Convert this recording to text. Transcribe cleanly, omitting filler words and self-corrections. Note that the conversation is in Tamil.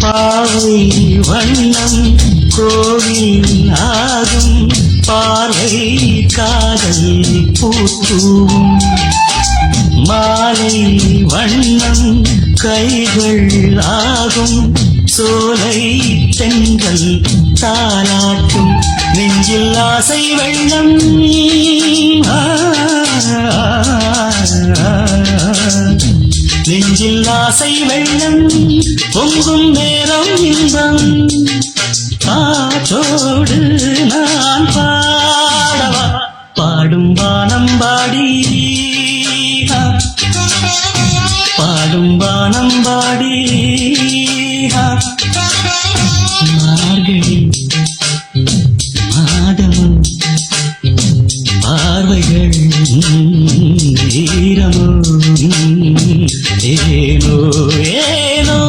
பாவை வண்ணம் கோவில் ஆகும் பார்வை காதல் பூத்தூவும் மாலை வண்ணம் கைகள் ஆகும் சோலை தென்றல் தாலாட்டும் நெஞ்சில் ஆசை வெள்ளம் நெஞ்சில் ஆசை வெள்ளம் பொங்கும் நேரம் இன்பம் காற்றோடு நான் பாடவா பாடும் வானம் பாடி பாடும் வானம் பாடி மார்கழி மாதமும் பார்வைகள் ஈரமோ ஏனோ ஏனோ